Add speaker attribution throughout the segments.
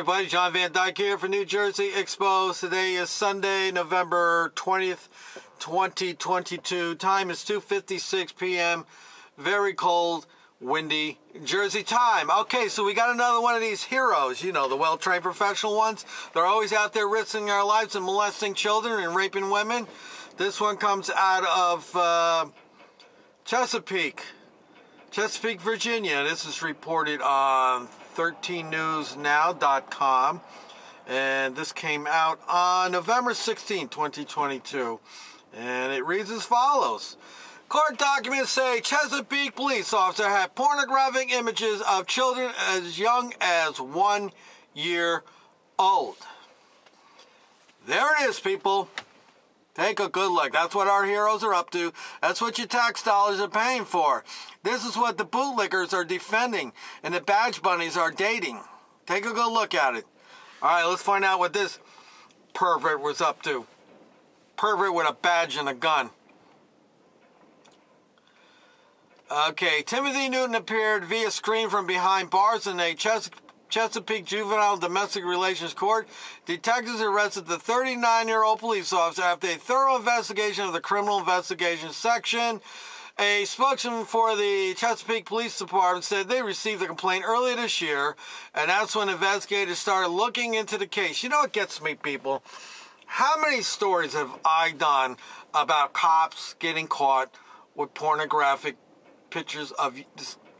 Speaker 1: everybody, John Van Dyke here for New Jersey Exposed. Today is Sunday, November 20th, 2022. Time is 2:56 p.m. Very cold, windy Jersey time. Okay, so we got another one of these heroes, you know, the well-trained professional ones. They're always out there risking their lives and molesting children and raping women. This one comes out of Chesapeake, Virginia. This is reported on 13newsnow.com, and this came out on November 16, 2022, and it reads as follows. Court documents say Chesapeake police officer had pornographic images of children as young as 1 year old. There it is, people. Take a good look. That's what our heroes are up to. That's what your tax dollars are paying for. This is what the bootlickers are defending and the badge bunnies are dating. Take a good look at it. All right, let's find out what this pervert was up to. Pervert with a badge and a gun. Okay, Timothy Newton appeared via screen from behind bars in a Chesapeake Juvenile Domestic Relations Court. Detectives arrested the 39-year-old police officer after a thorough investigation of the Criminal Investigation Section. A spokesman for the Chesapeake Police Department said they received a complaint earlier this year, and that's when investigators started looking into the case. You know what gets me, people? How many stories have I done about cops getting caught with pornographic pictures of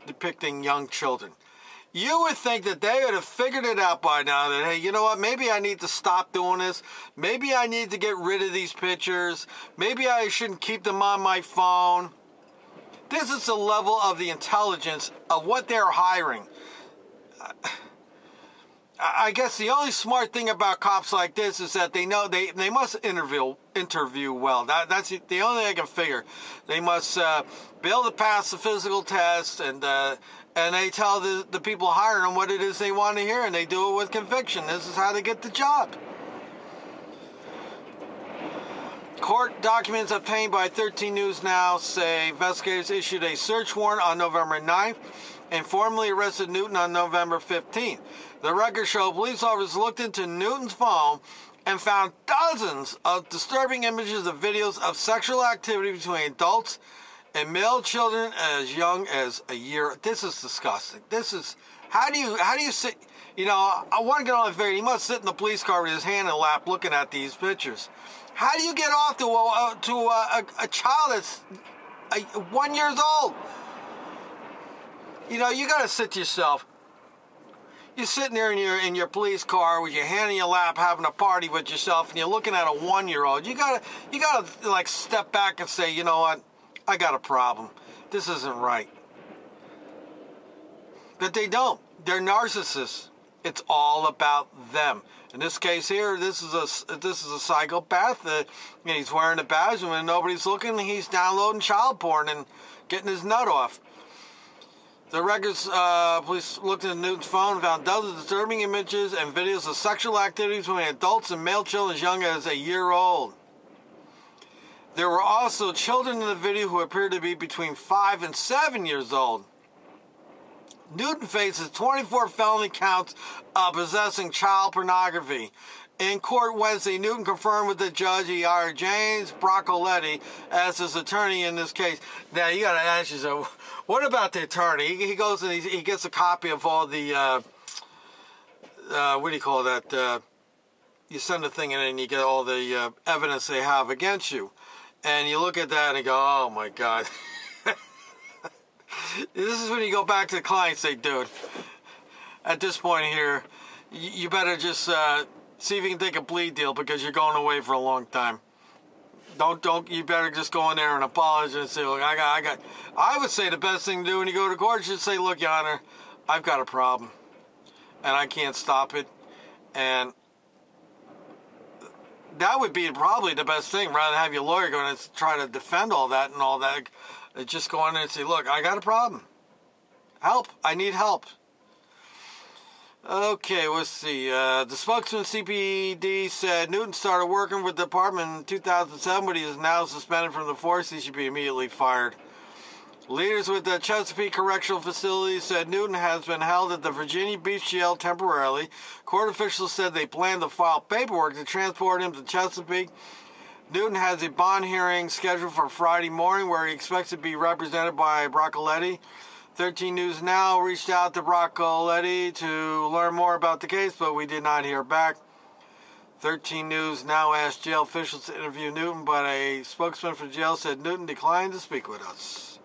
Speaker 1: depicting young children? You would think that they would have figured it out by now that, hey, you know what, maybe I need to stop doing this. Maybe I need to get rid of these pictures. Maybe I shouldn't keep them on my phone. This is the level of the intelligence of what they're hiring. I guess the only smart thing about cops like this is that they know they must interview well. That's the only thing I can figure. They must be able to pass the physical test, and they tell the people hiring them what it is they want to hear, and they do it with conviction. This is how they get the job. Court documents obtained by 13 News Now say investigators issued a search warrant on November 9th and formally arrested Newton on November 15th. The records show police officers looked into Newton's phone and found dozens of disturbing images of videos of sexual activity between adults and male children as young as a year. This is disgusting. This is, how do you sit, you know, I want to get on the figure, he must sit in the police car with his hand in the lap looking at these pictures. How do you get off to a child that's 1 year old? You know, you got to sit to yourself. You're sitting there in your police car with your hand in your lap having a party with yourself, and you're looking at a 1 year old. You gotta like step back and say, you know what? I got a problem. This isn't right. But they don't. They're narcissists. It's all about them. In this case here, this is a psychopath. And he's wearing a badge, and when nobody's looking, he's downloading child porn and getting his nut off. The records, police looked into Newton's phone and found dozens of disturbing images and videos of sexual activity between adults and male children as young as a year old. There were also children in the video who appeared to be between 5 and 7 years old. Newton faces 24 felony counts of possessing child pornography. In court Wednesday, Newton confirmed with the judge he hired James Broccoletti as his attorney in this case. Now, you got to ask yourself, what about the attorney? He goes and he gets a copy of all the, what do you call that? You send a thing in and you get all the evidence they have against you. And you look at that and go, oh my God. This is when you go back to the client and say, dude, at this point here, you better just see if you can take a plea deal because you're going away for a long time. You better just go in there and apologize and say, look, I would say the best thing to do when you go to court is just say, look, Your Honor, I've got a problem and I can't stop it. And that would be probably the best thing, rather than have your lawyer go and try to defend all that and all that. Just go in there and say, look, I got a problem. Help. I need help. Okay, let's see. The spokesman CPD said Newton started working with the department in 2007, but he is now suspended from the force. He should be immediately fired. Leaders with the Chesapeake Correctional Facility said Newton has been held at the Virginia Beach Jail temporarily. Court officials said they plan to file paperwork to transport him to Chesapeake. Newton has a bond hearing scheduled for Friday morning where he expects to be represented by Broccoletti. 13 News Now reached out to Broccoletti to learn more about the case, but we did not hear back. 13 News Now asked jail officials to interview Newton, but a spokesman for the jail said Newton declined to speak with us.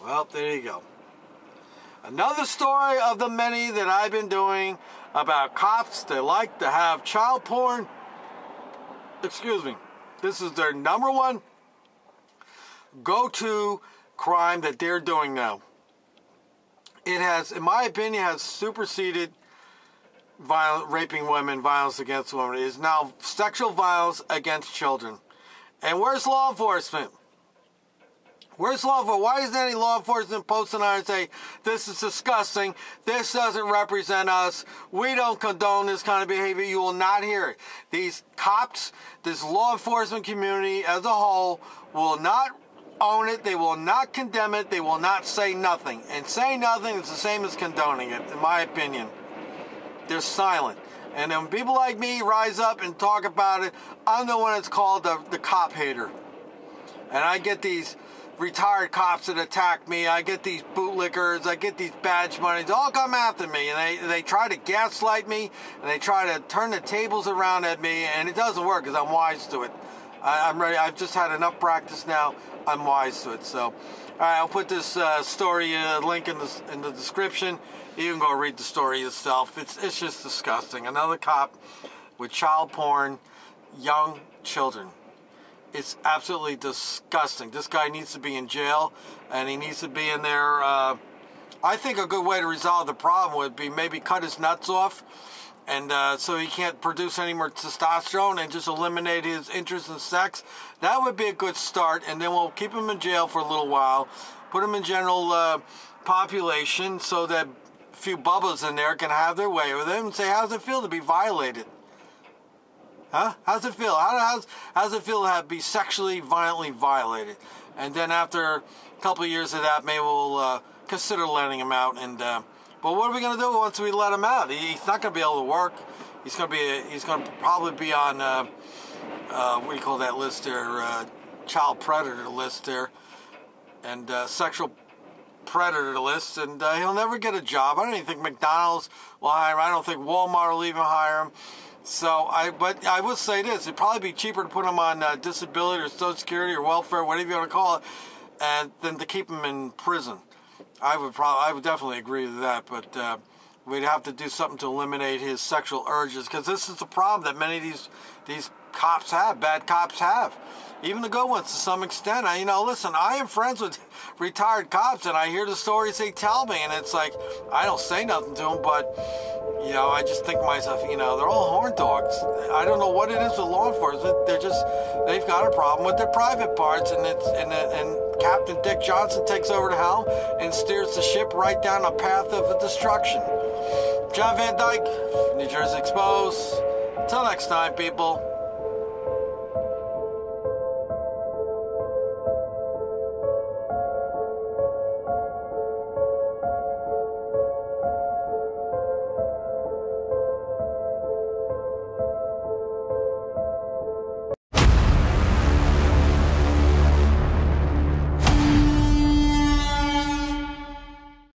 Speaker 1: Well, there you go. Another story of the many that I've been doing about cops that like to have child porn. Excuse me. This is their number one go-to crime that they're doing now. It has, in my opinion, has superseded raping women, violence against women. It is now sexual violence against children. And where's law enforcement? Where's law enforcement? Why isn't any law enforcement posting on and say, this is disgusting, this doesn't represent us, we don't condone this kind of behavior? You will not hear it. These cops, this law enforcement community as a whole will not own it, they will not condemn it, they will not say nothing. And saying nothing is the same as condoning it, in my opinion. They're silent. And then when people like me rise up and talk about it, I'm the one that's called the cop hater. And I get these retired cops that attack me, I get these bootlickers, I get these badge monies, all come after me, and they try to gaslight me, and they try to turn the tables around at me, and it doesn't work because I'm wise to it. I'm ready. I've just had enough practice now. I'm wise to it. So, all right, I'll put this story link in the description. You can go read the story yourself. It's just disgusting. Another cop with child porn, young children. It's absolutely disgusting. This guy needs to be in jail, and he needs to be in there. I think a good way to resolve the problem would be maybe cut his nuts off, and so he can't produce any more testosterone, and just eliminate his interest in sex. That would be a good start, and then we'll keep him in jail for a little while, put him in general population so that a few bubbas in there can have their way with him and say, how's it feel to be violated? Huh? How's it feel? How's it feel to be sexually, violently violated? And then after a couple of years of that, maybe we'll consider letting him out. And but what are we going to do once we let him out? He's not going to be able to work. He's going to probably be on what do you call that list there? Child predator list there, and sexual predator list. And he'll never get a job. I don't even think McDonald's will hire him. I don't think Walmart will even hire him. So, but I will say this, it'd probably be cheaper to put him on disability or Social Security or welfare, whatever you want to call it, than to keep him in prison. I would definitely agree with that, but we'd have to do something to eliminate his sexual urges, because this is the problem that many of these cops have, bad cops have. Even the good ones to some extent. Listen, I am friends with retired cops, and I hear the stories they tell me, and it's like, I don't say nothing to them, but I just think to myself, they're all horn dogs. I don't know what it is with law enforcement. They've got a problem with their private parts, and Captain Dick Johnson takes over the helm and steers the ship right down a path of destruction. John Van Dyke, New Jersey Exposed. Until next time, people.